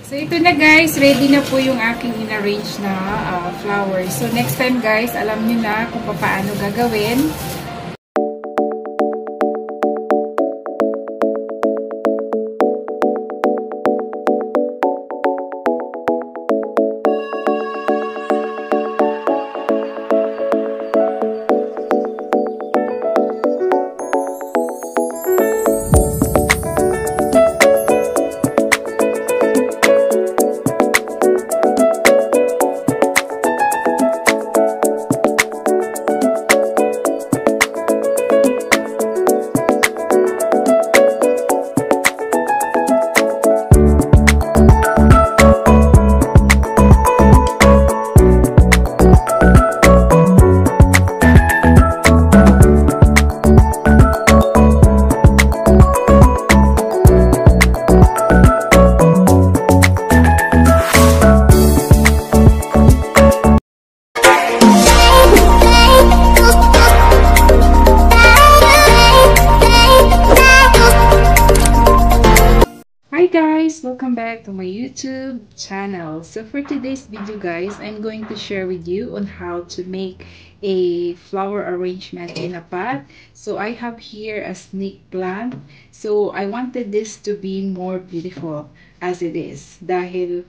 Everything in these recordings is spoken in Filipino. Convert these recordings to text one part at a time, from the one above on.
So, ito na guys. Ready na po yung aking in-arrange na flowers. So, next time guys, alam nyo na kung paano gagawin. Welcome back to my YouTube channel. So for today's video guys, I'm going to share with you on how to make a flower arrangement in a pot. So I have here a snake plant. So I wanted this to be more beautiful as it is. Dahil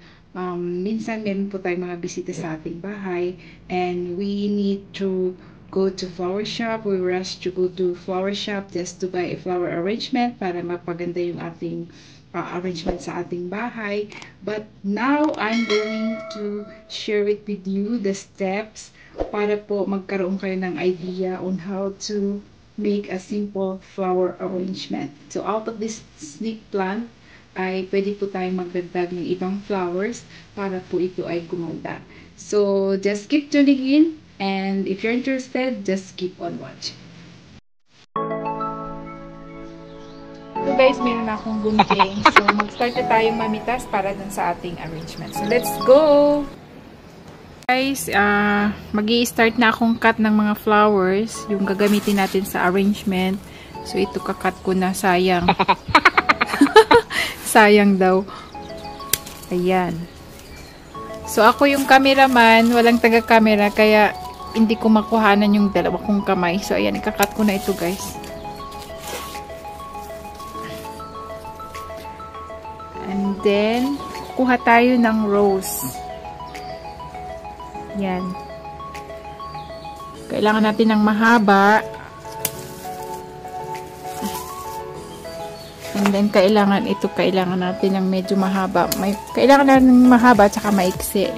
minsan meron po tayong mga bisita sa ating bahay and we need to go to flower shop. We rush to go to flower shop just to buy a flower arrangement para mapaganda yung ating arrangement sa ating bahay. But now I'm going to share it with you the steps para po magkaroon kayo ng idea on how to make a simple flower arrangement. So out of this snake plant ay pwede po tayong magdagdag ng ibang flowers para po ito ay gumanda. So just keep tuning in, and if you're interested, just keep on watching. So guys, meron na akong gunting. So mag-start na tayong mamitas para dun sa ating arrangement. So let's go! Guys, mag-i-start na akong cut ng mga flowers. Yung gagamitin natin sa arrangement. So ito kakat ko na, sayang. Sayang daw. Ayan. So ako yung cameraman, walang taga-camera, kaya hindi ko makuhanan yung dalawa kong kamay. So ayan, ikakat ko na ito guys. And then, kuha tayo ng rose. Yan. Kailangan natin ng mahaba. And then, kailangan natin ng medyo mahaba. Kailangan natin ng mahaba at saka maiksi.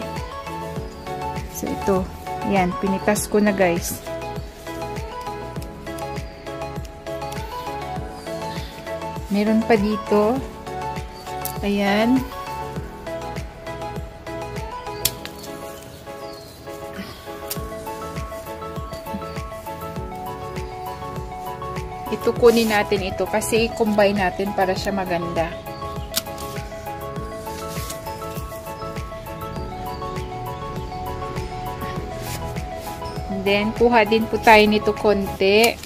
So, ito. Yan, pinitas ko na guys. Meron pa dito. Ayan. Ito kunin natin ito kasi i-combine natin para siya maganda. And then, kuha din po tayo nito konti.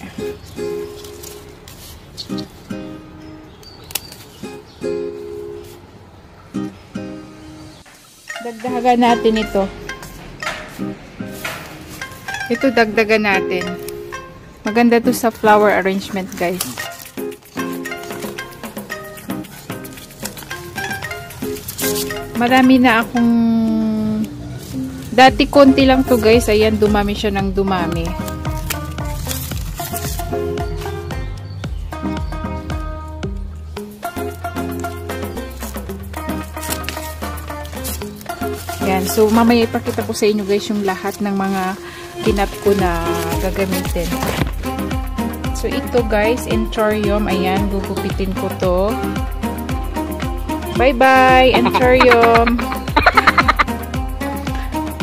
Dagdagan natin ito. Ito dagdagan natin. Maganda to sa flower arrangement, guys. Marami na akong dati konti lang to, guys. Ayan, dumami siya ng dumami. Yan. So, mamaya ipakita ko sa inyo guys yung lahat ng mga kinat ko na gagamitin. So, ito guys, Anthurium. Ayan, gugupitin ko to. Bye-bye, Anthurium!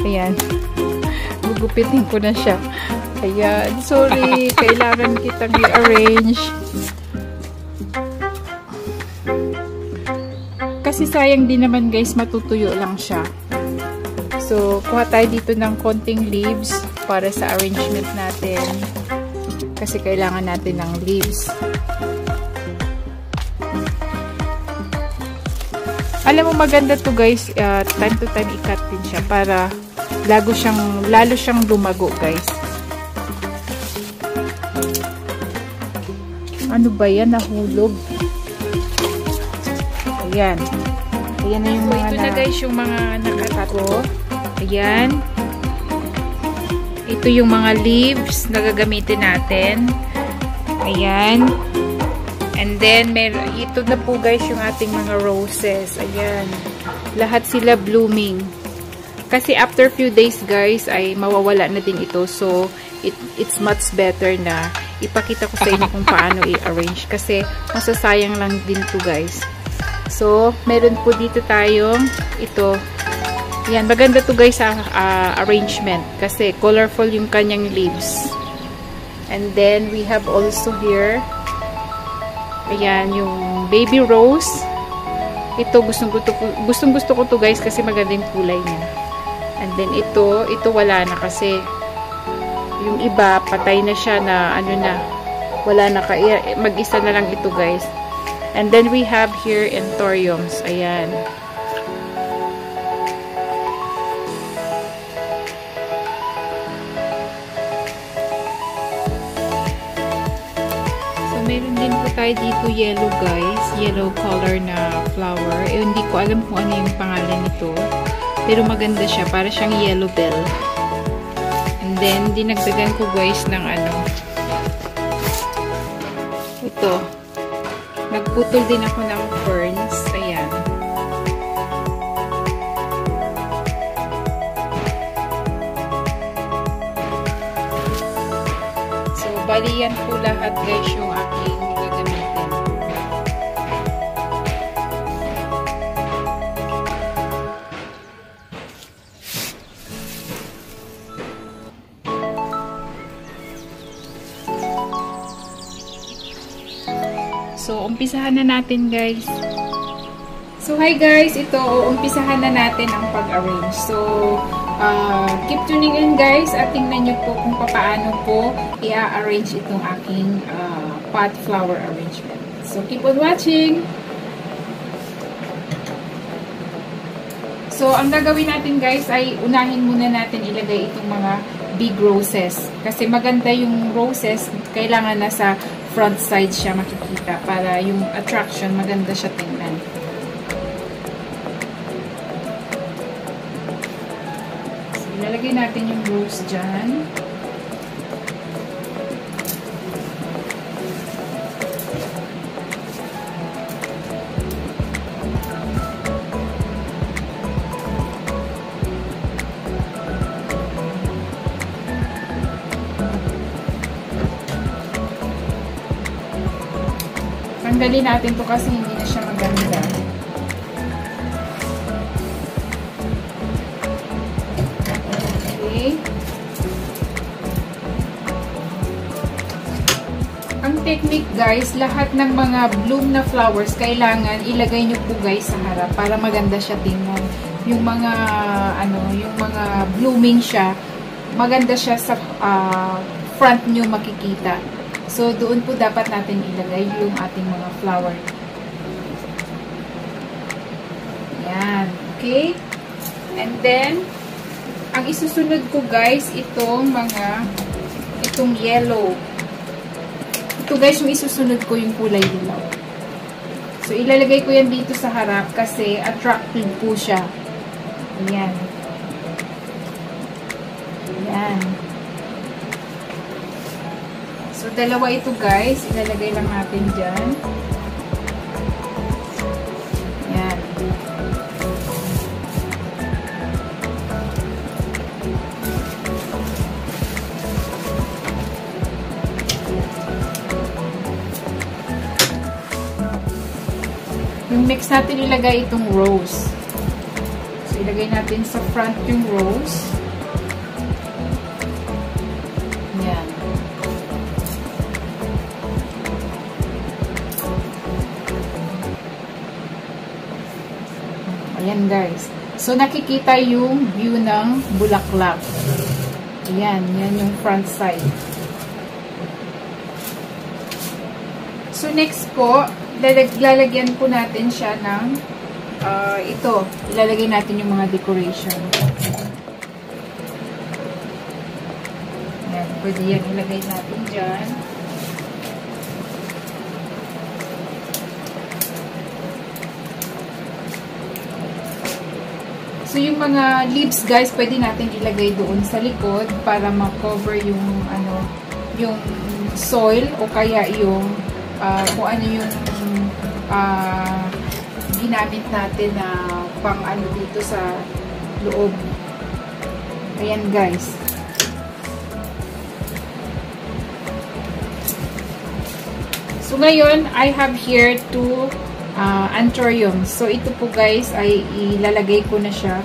Ayan. Gugupitin ko na siya. Ayan. Sorry, kailangan kitang i-arrange. Kasi sayang din naman guys, matutuyo lang siya. So, kuha tayo dito ng konting leaves para sa arrangement natin. Kasi kailangan natin ng leaves. alam mo maganda to guys, time to time i-cut din siya para lalo siyang lumago guys. Ano ba yan? Nahulog. Ayan. Ayan na yung mga ito na guys yung mga nakatato. Ayan. Ito yung mga leaves na gagamitin natin. Ayan. And then, ito na po guys yung ating mga roses. Ayan. Lahat sila blooming. Kasi after few days guys, ay mawawala na din ito. So, it's much better na ipakita ko sa inyo kung paano i-arrange. Kasi, masasayang lang din to guys. So, meron po dito tayong ito. Ayan, maganda to guys sa arrangement. Kasi, colorful yung kanyang leaves. And then, we have also here ayan, yung baby rose. Ito, gustong-gusto ko to guys kasi maganda yung kulay niya. And then, ito wala na kasi yung iba, patay na siya na, ano na, wala na, mag-isa na lang ito guys. And then, we have here anthuriums. Ayan. Meron din po tayo dito yellow guys. Yellow color na flower. Hindi ko alam kung ano yung pangalan nito. Pero maganda siya. Para siyang yellow bell. And then, dinagdagan ko guys ng ano. Ito. Nagputol din ako ng ferns. Ayan. So, bali yan po lahat guys yung aking gagamitin. So, umpisahan na natin guys. So, hi guys! Ito, umpisahan na natin ang pag-arrange. So, keep tuning in guys at tingnan nyo po kung paano po i-arrange itong aking pot flower arrangement. So, keep on watching! So, ang gagawin natin guys ay unahin muna natin ilagay itong mga big roses. Kasi maganda yung roses, kailangan nasa front side siya makikita para yung attraction maganda siya tingnan. So, ilalagay natin yung rose dyan. Tanggalin natin to kasi hindi na siya maganda. Okay. Ang technique guys, lahat ng mga bloom na flowers, kailangan ilagay nyo po guys sa harap para maganda siya tingnan. Yung mga, yung mga blooming siya, maganda siya sa front nyo makikita. So, doon po dapat natin ilagay yung ating mga flower. Yan. Okay? And then, ang isusunod ko guys, itong yellow. Ito guys, yung isusunod ko yung kulay dilaw. So, ilalagay ko yan dito sa harap kasi attractive po siya. Ayan. Ayan. So, dalawa ito guys. Ilalagay lang natin dyan. Ayan. Yung next natin ilagay itong rose. So, ilagay natin sa front yung rose. Ayan. Ayan guys. So, nakikita yung view ng bulaklak. Ayan. Yan yung front side. So, next po, lalagyan po natin siya ng ito, ilalagay natin yung mga decoration. Ayan, pwede yan ilagay natin dyan. So, yung mga leaves, guys, pwede natin ilagay doon sa likod para ma-cover yung, yung soil o kaya yung, kung ano yung, ginamit natin na pang dito sa loob. Ayan, guys. So, ngayon, I have here two anthurium. So, ito po guys, ay ilalagay ko na siya.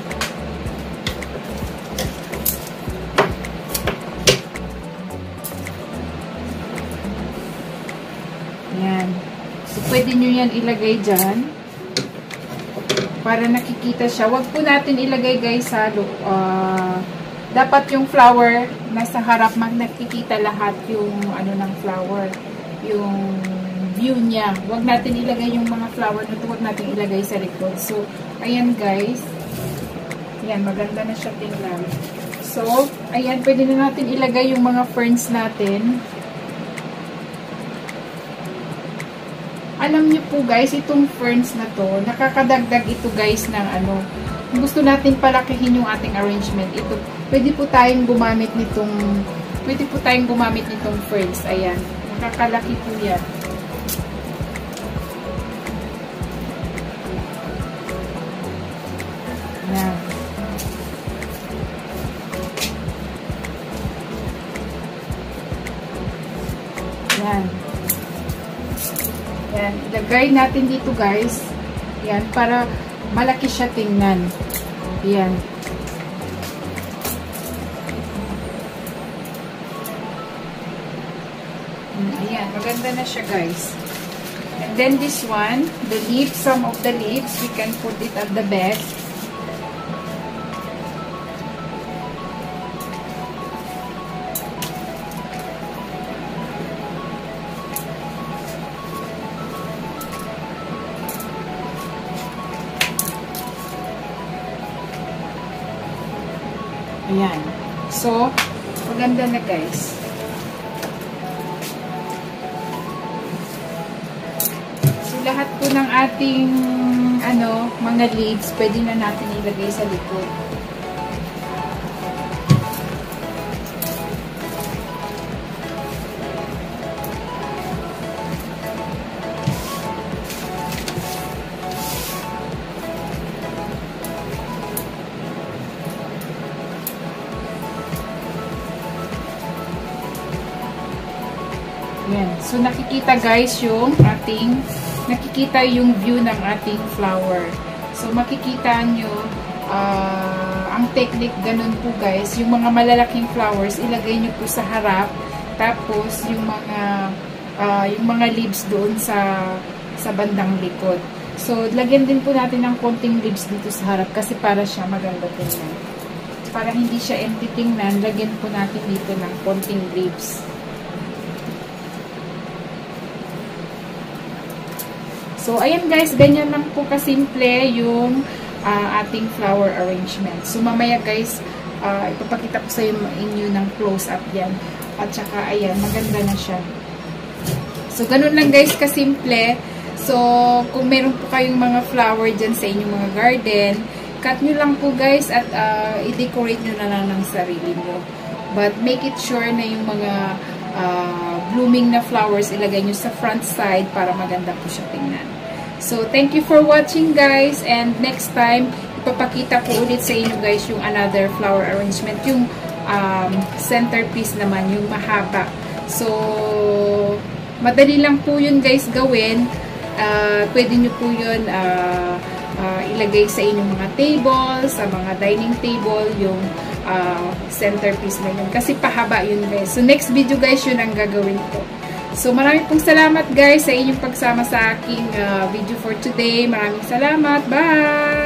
Ayan. So, pwede nyo yan ilagay dyan. Para nakikita siya. Huwag po natin ilagay guys sa dapat yung flower nasa harap, nakikita lahat yung ng flower. Yung view niya. Huwag natin ilagay yung mga flower na ito. Huwag natin ilagay sa likod. So, ayan guys. Ayan, maganda na siya tingnan. So, ayan, pwede na natin ilagay yung mga ferns natin. Alam niyo po guys, itong ferns na to, nakakadagdag ito guys ng kung gusto natin palakihin yung ating arrangement, ito, pwede po tayong gumamit nitong ferns. Ayan, nakakalaki po yan. Ayan. Ayan. Ayan. Ilagay natin dito guys. Ayan. Para malaki siya tingnan. Ayan. Ayan. Maganda na siya guys. And then this one, the leaves, some of the leaves, we can put it at the back. Ayan. So, maganda na guys. So, lahat po ng ating mga leaves, pwede na natin ilagay sa likod. Yan. So, nakikita guys yung nakikita yung view ng ating flower. So, makikita nyo, ang technique ganun po guys, yung mga malalaking flowers, ilagay nyo po sa harap, tapos yung mga leaves doon sa bandang likod. So, lagyan din po natin ng konting leaves dito sa harap kasi para siya maganda tingnan. Para hindi siya empty tingnan, lagyan po natin dito ng konting leaves. So, ayan guys, ganyan lang po kasimple yung ating flower arrangement. So, mamaya guys, ipapakita ko sa inyo ng close-up yan. At saka, ayan, maganda na siya. So, ganun lang guys kasimple. So, kung meron po kayong mga flower dyan sa inyong mga garden, cut nyo lang po guys at i-decorate nyo na lang ng sarili nyo. But, make it sure na yung mga blooming na flowers ilagay nyo sa front side para maganda po siya tingnan. So, thank you for watching guys, and next time ipapakita ko ulit sa inyo guys yung another flower arrangement, yung centerpiece naman, yung mahaba. So, madali lang po yun guys gawin. Pwede nyo po yun ilagay sa inyong mga table, sa mga dining table, yung centerpiece na yun. Kasi pahaba yun guys. So, next video guys, yun ang gagawin ko. So, maraming pong salamat guys sa inyong pagsama sa aking video for today. Maraming salamat. Bye!